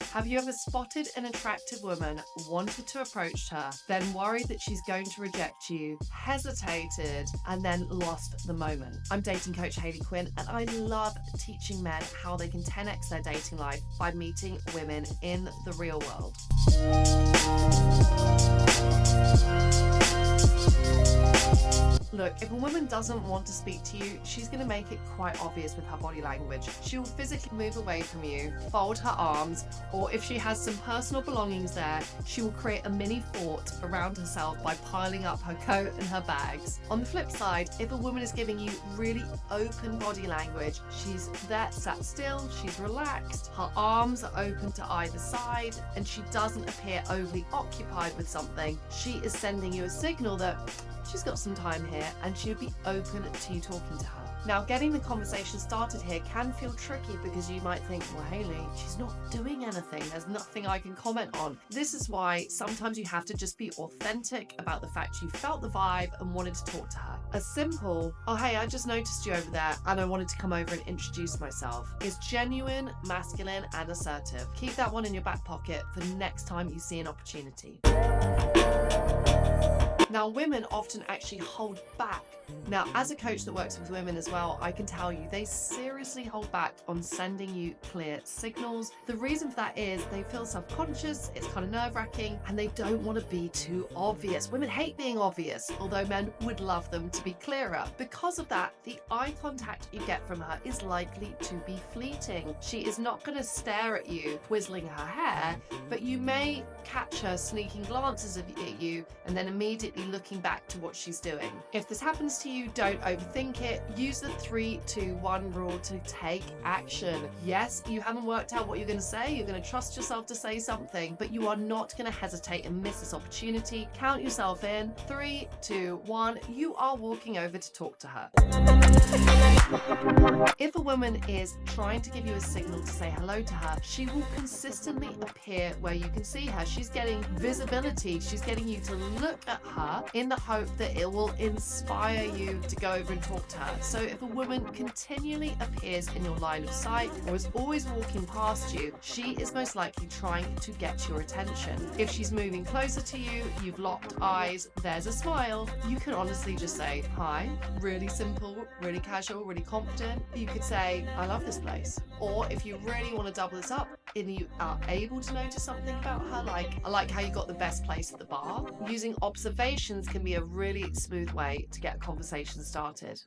Have you ever spotted an attractive woman, wanted to approach her, then worried that she's going to reject you, hesitated, and then lost the moment? I'm dating coach Hayley Quinn, and I love teaching men how they can 10x their dating life by meeting women in the real world. Look, if a woman doesn't want to speak to you, she's going to make it quite obvious with her body language. She will physically move away from you, fold her arms, or if she has some personal belongings there, she will create a mini fort around herself by piling up her coat and her bags. On the flip side, if a woman is giving you really open body language, she's there sat still, she's relaxed, her arms are open to either side, and she doesn't appear overly occupied with something, she is sending you a signal that she's got some time here and she would be open to you talking to her. Now, getting the conversation started here can feel tricky because you might think, well, Hayley, she's not doing anything. There's nothing I can comment on. This is why sometimes you have to just be authentic about the fact you felt the vibe and wanted to talk to her. A simple, oh, hey, I just noticed you over there and I wanted to come over and introduce myself, is genuine, masculine, and assertive. Keep that one in your back pocket for next time you see an opportunity. Now, women often actually hold back. Now, as a coach that works with women as well, I can tell you they seriously hold back on sending you clear signals. The reason for that is they feel self-conscious, it's kind of nerve-wracking, and they don't want to be too obvious. Women hate being obvious, although men would love them to be clearer. Because of that, the eye contact you get from her is likely to be fleeting. She is not going to stare at you, twizzling her hair, but you may catch her sneaking glances at you and then immediately looking back to what she's doing. If this happens to you, don't overthink it. Use the 3-2-1 rule to take action. Yes, you haven't worked out what you're going to say. You're going to trust yourself to say something, but you are not going to hesitate and miss this opportunity. Count yourself in. 3, 2, 1. You are walking over to talk to her. If a woman is trying to give you a signal to say hello to her, she will consistently appear where you can see her. She's getting visibility. She's getting you to look at her in the hope that it will inspire you to go over and talk to her. So if a woman continually appears in your line of sight or is always walking past you, she is most likely trying to get your attention. If she's moving closer to you, you've locked eyes, there's a smile, you can honestly just say, hi, really simple, really casual, really confident. You could say, I love this place. Or if you really want to double this up and you are able to notice something about her, like, I like how you got the best place at the bar. Using observations can be a really smooth way to get a conversation started.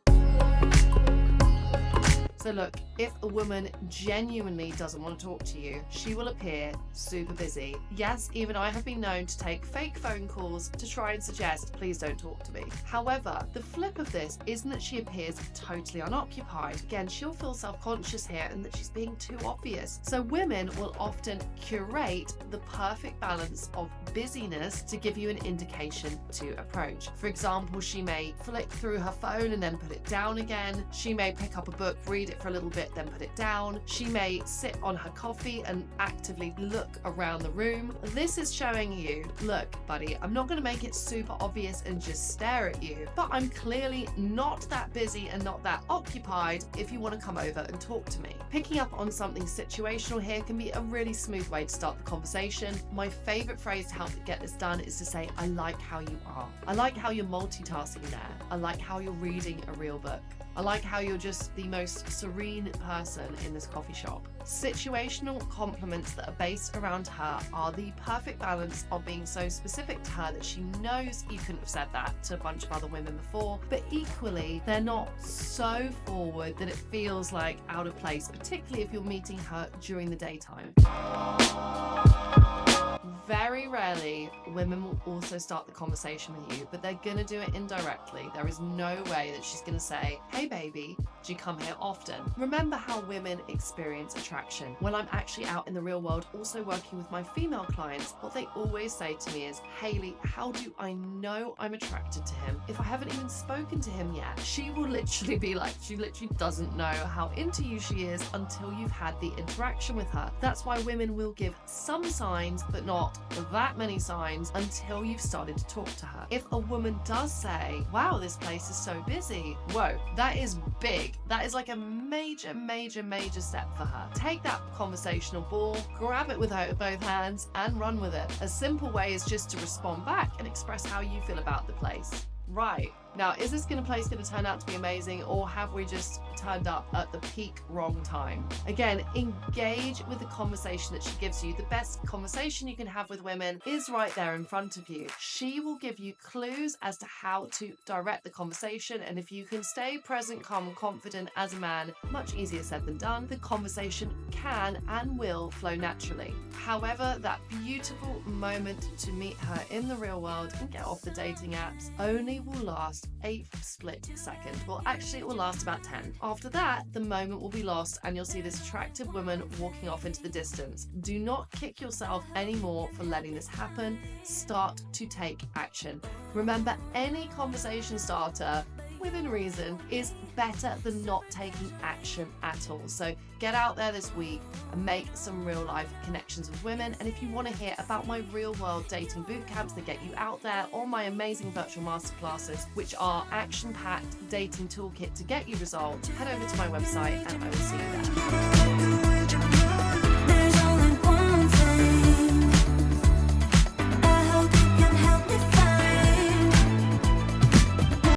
So look, if a woman genuinely doesn't want to talk to you, she will appear super busy. Yes, even I have been known to take fake phone calls to try and suggest, please don't talk to me. However, the flip of this isn't that she appears totally unoccupied. Again, she'll feel self-conscious here and that she's being too obvious. So women will often curate the perfect balance of busyness to give you an indication to approach. For example, she may flick through her phone and then put it down again. She may pick up a book, read it for a little bit, then put it down. She may sit on her coffee and actively look around the room. This is showing you, look, buddy, I'm not going to make it super obvious and just stare at you, but I'm clearly not that busy and not that occupied if you want to come over and talk to me. Picking up on something situational here can be a really smooth way to start the conversation. My favorite phrase to help get this done is to say, I like how you are. I like how you're multitasking there. I like how you're reading a real book. I like how you're just the most serene person in this coffee shop. Situational compliments that are based around her are the perfect balance of being so specific to her that she knows you couldn't have said that to a bunch of other women before, but equally, they're not so forward that it feels like out of place, particularly if you're meeting her during the daytime. Very rarely, women will also start the conversation with you, but they're gonna do it indirectly. There is no way that she's gonna say, hey baby, do you come here often? Remember how women experience attraction. When I'm actually out in the real world, also working with my female clients, what they always say to me is, Hayley, how do I know I'm attracted to him if I haven't even spoken to him yet? She will literally be like, she literally doesn't know how into you she is until you've had the interaction with her. That's why women will give some signs, but not that many signs until you've started to talk to her. If a woman does say, wow, this place is so busy, whoa, that is big. That is like a major, major, major step for her. Take that conversational ball, grab it with both hands and run with it. A simple way is just to respond back and express how you feel about the place. Right. Now, is this place going to turn out to be amazing, or have we just turned up at the peak wrong time? Again, engage with the conversation that she gives you. The best conversation you can have with women is right there in front of you. She will give you clues as to how to direct the conversation, and if you can stay present, calm, and confident as a man, much easier said than done, the conversation can and will flow naturally. However, that beautiful moment to meet her in the real world and get off the dating apps only will last a split second. Well, actually, it will last about 10. After that, the moment will be lost and you'll see this attractive woman walking off into the distance. Do not kick yourself anymore for letting this happen. Start to take action. Remember, any conversation starter, within reason, is better than not taking action at all. So get out there this week and make some real life connections with women. And if you want to hear about my real world dating boot camps that get you out there, or my amazing virtual masterclasses, which are action packed dating toolkit to get you results, head over to my website and I will see you there.